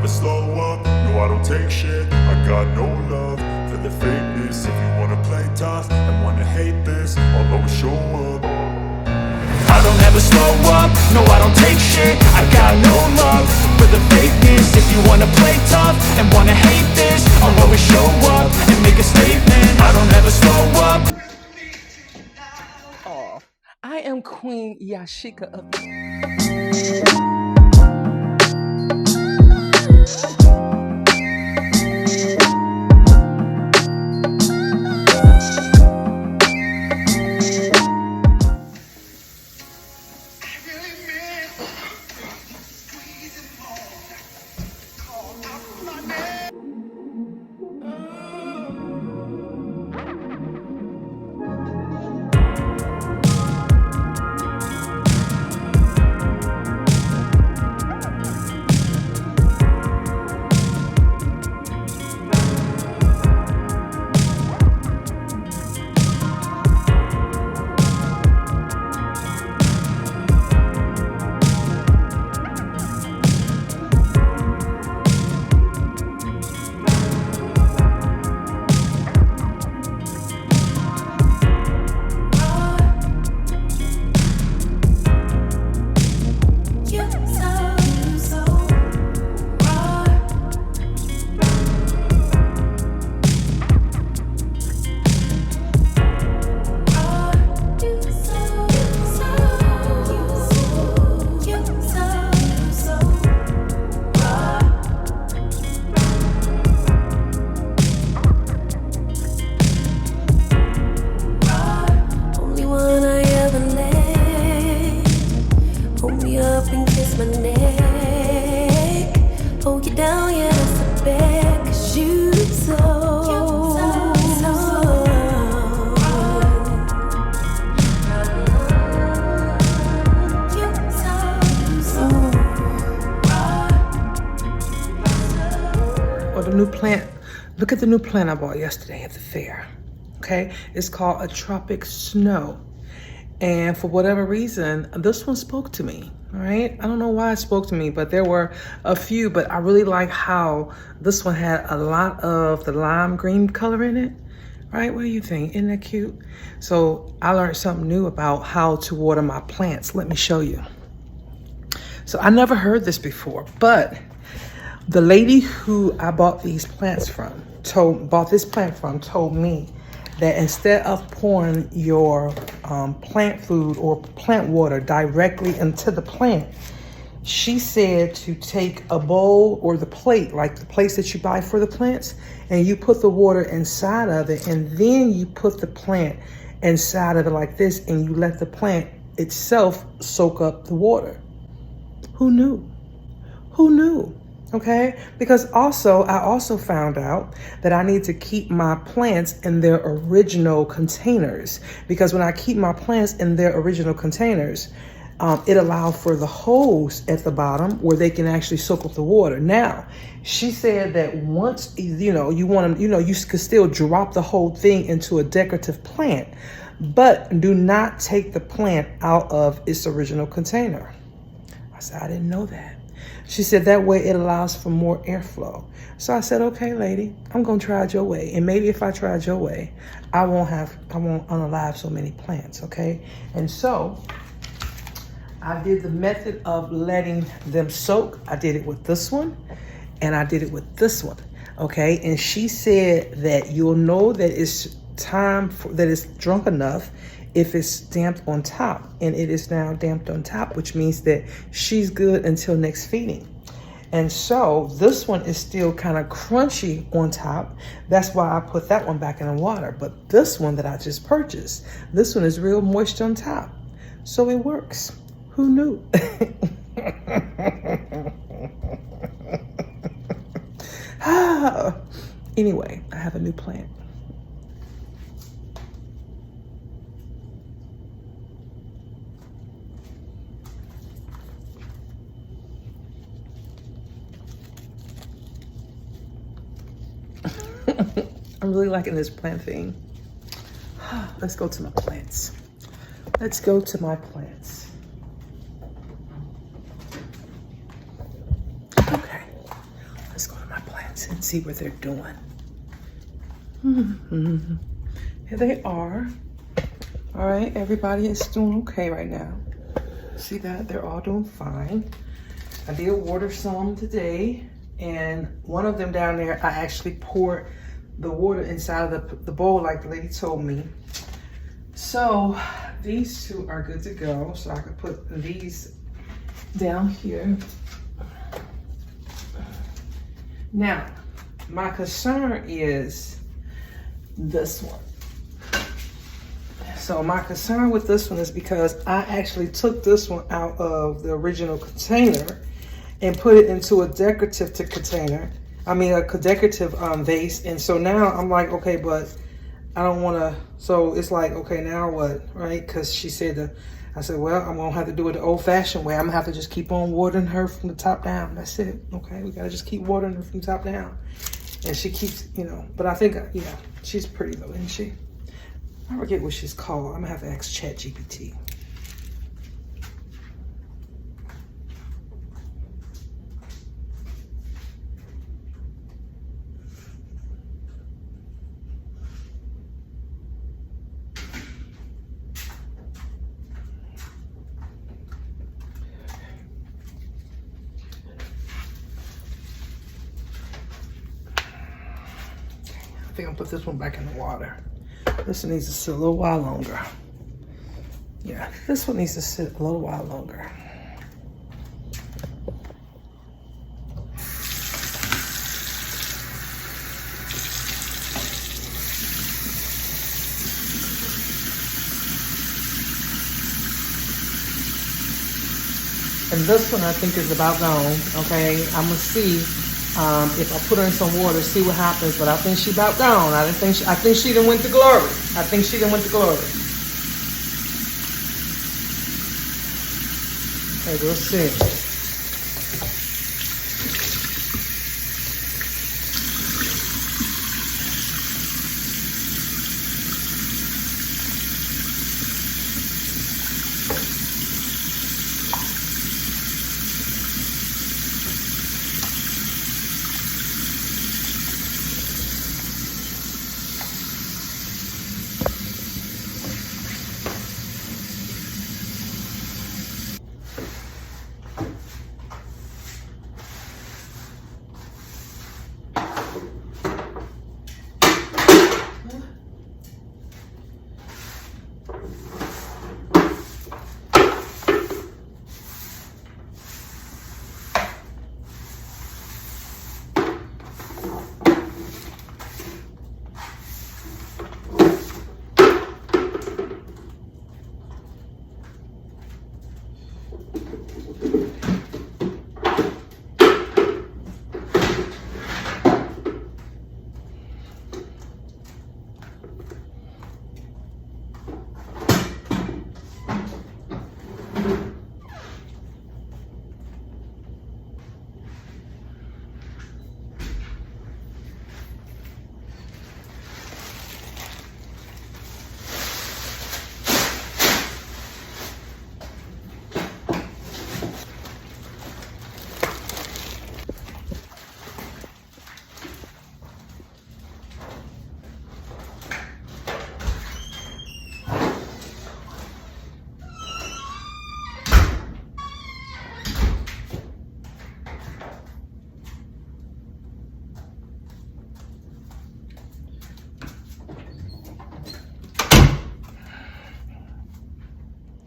slow up, no I don't take shit. I got no love for the fakeness. If you wanna play tough and wanna hate this, I'll always show up. I don't ever slow up, no I don't take shit. I got no love for the fakeness. If you wanna play tough and wanna hate this, I'll always show up and make a statement. I don't ever slow up. Oh, I am Queen Yashika of the new plant. Look at the new plant I bought yesterday at the fair. Okay, it's called a tropic snow. And for whatever reason, this one spoke to me, all right? I don't know why it spoke to me, but there were a few, but I really like how this one had a lot of the lime green color in it, right? What do you think? Isn't that cute? So I learned something new about how to water my plants. Let me show you. So I never heard this before, but the lady who I bought these plants from, told me that instead of pouring your plant food or plant water directly into the plant, she said to take a bowl or the plate, like the plates that you buy for the plants, and you put the water inside of it, and then you put the plant inside of it like this, and you let the plant itself soak up the water. Who knew? Who knew? Okay, because I also found out that I need to keep my plants in their original containers, because when I keep my plants in their original containers, it allows for the holes at the bottom where they can actually soak up the water. Now, she said that once, you want them, you could still drop the whole thing into a decorative plant, but do not take the plant out of its original container. I said, I didn't know that. She said that way it allows for more airflow. So I said, okay, lady, I'm gonna try it your way. And maybe if I try it your way, I won't unalive so many plants, okay? And so I did the method of letting them soak. I did it with this one and I did it with this one, okay? And she said that you'll know that it's time that it's drunk enough if it's damped on top, and it is now damped on top, which means that she's good until next feeding. And so this one is still kind of crunchy on top. That's why I put that one back in the water. But this one that I just purchased, this one is real moist on top. So it works. Who knew? Anyway, I have a new plant. I'm really liking this plant thing. Let's go to my plants. Let's go to my plants. Okay. plants and see what they're doing. Here they are. All right, everybody is doing okay right now. See that? They're all doing fine. I did water some today, and one of them down there, I actually poured the water inside of the bowl like the lady told me. So these two are good to go. So I could put these down here. Now, my concern is this one. So my concern with this one is because I actually took this one out of the original container and put it into a decorative container. I mean, a decorative vase. And so now I'm like, okay, but I don't want to. So it's like, okay, now what, right? Because she said that. I said, well, I'm going to have to do it the old-fashioned way. I'm going to have to just keep on watering her from the top down. That's it. Okay, we got to just keep watering her from the top down. And she keeps, you know, but I think, yeah, she's pretty though, isn't she? I forget what she's called. I'm going to have to ask ChatGPT. I think I'll put this one back in the water. This one needs to sit a little while longer. Yeah, this one needs to sit a little while longer. And this one I think is about gone, okay? I'm gonna see if I put her in some water, see what happens, but I think she about gone. I think she done went to glory. I think she done went to glory. Okay, we'll see.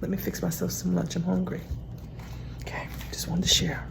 Let me fix myself some lunch. I'm hungry. Okay, just wanted to share.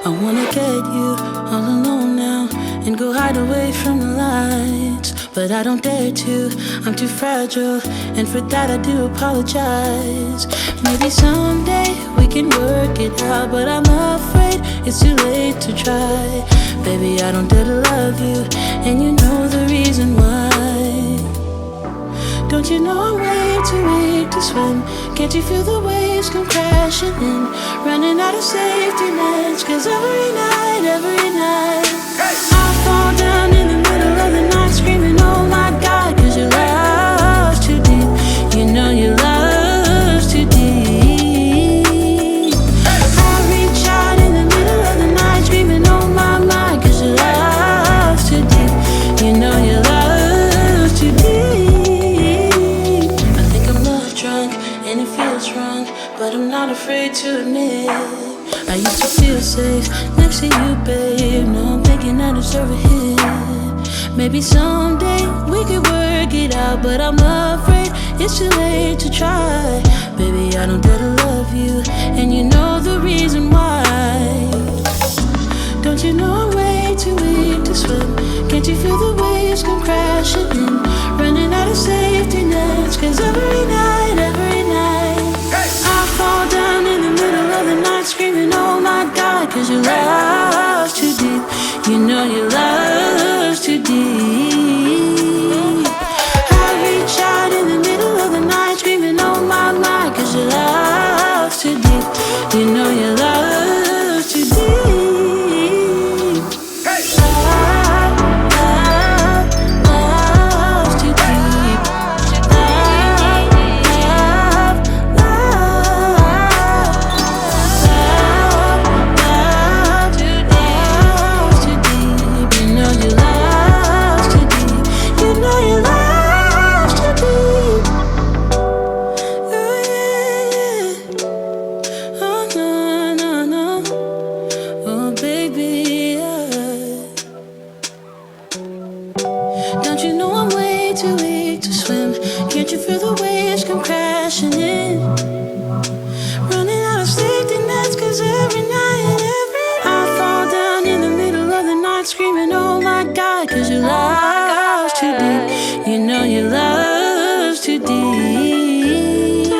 I wanna get you all alone now and go hide away from the lights. But I don't dare to, I'm too fragile, and for that I do apologize. Maybe someday we can work it out, but I'm afraid it's too late to try. Baby, I don't dare to love you, and you know the reason why. Don't you know I'm way too weak to swim? Can't you feel the waves come crashing in? running out of safety nets. Cause every night, I fall down in the middle of the night screaming, oh my God, cause your love's too deep. You know your love's too deep. I reach out in the middle of the night screaming, oh my, cause your love's too deep. You know your love's too deep. I think I'm love drunk and it feels wrong, but I'm not afraid to admit I used to feel safe next to you, babe. Now I'm thinking I deserve a hit. Maybe someday we could work it out, but I'm afraid it's too late to try. Baby, I don't dare to love you, and you know the reason why. Don't you know I'm way too weak to swim? Can't you feel the waves come crashing in? Running out of safety nets, cause every night I fall down in the middle of the night screaming, oh my God, cause your love's too deep. You know your love's too deep. I reach out in the middle of the night screaming, oh my, cause your love's too deep. You know your love's too deep. Love's too deep. Don't you know I'm way too weak to swim? Can't you feel the waves come crashing in? Running out of safety nets, cause every night I fall down in the middle of the night screaming, oh my God, cause your love's too deep. You know your love's too deep.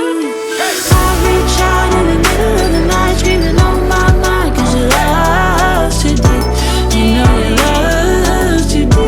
I reach out in the middle of the night screaming, oh my, cause your love's too deep. You know your love's too deep.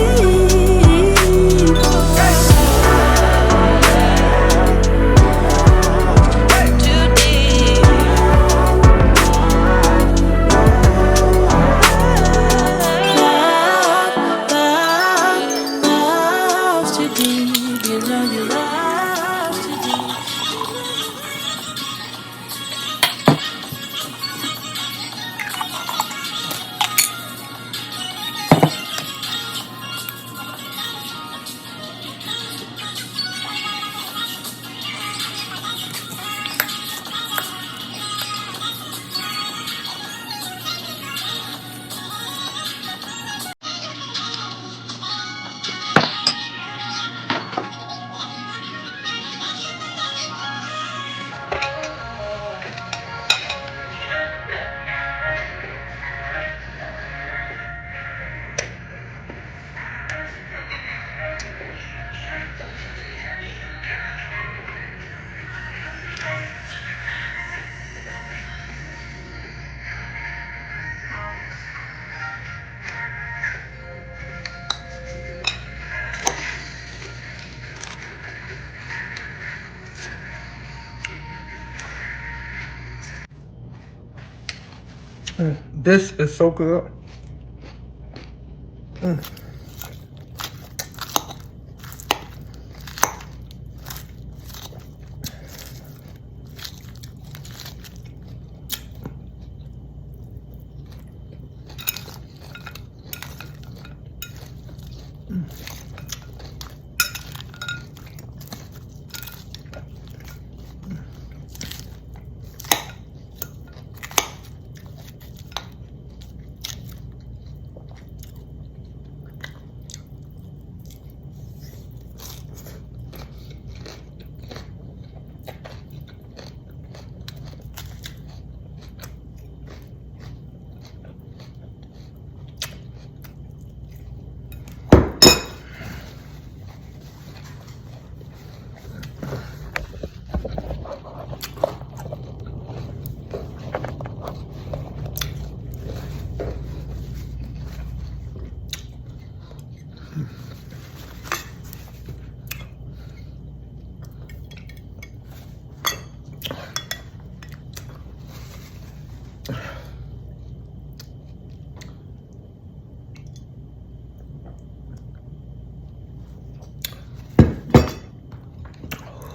This is so good.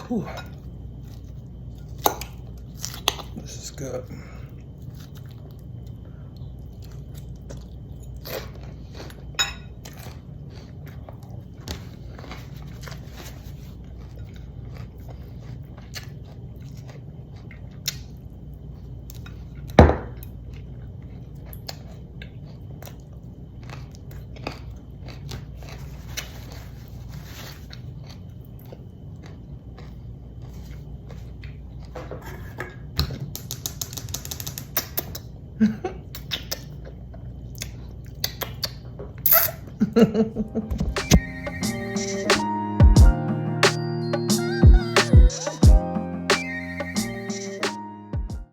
Whew. This is good.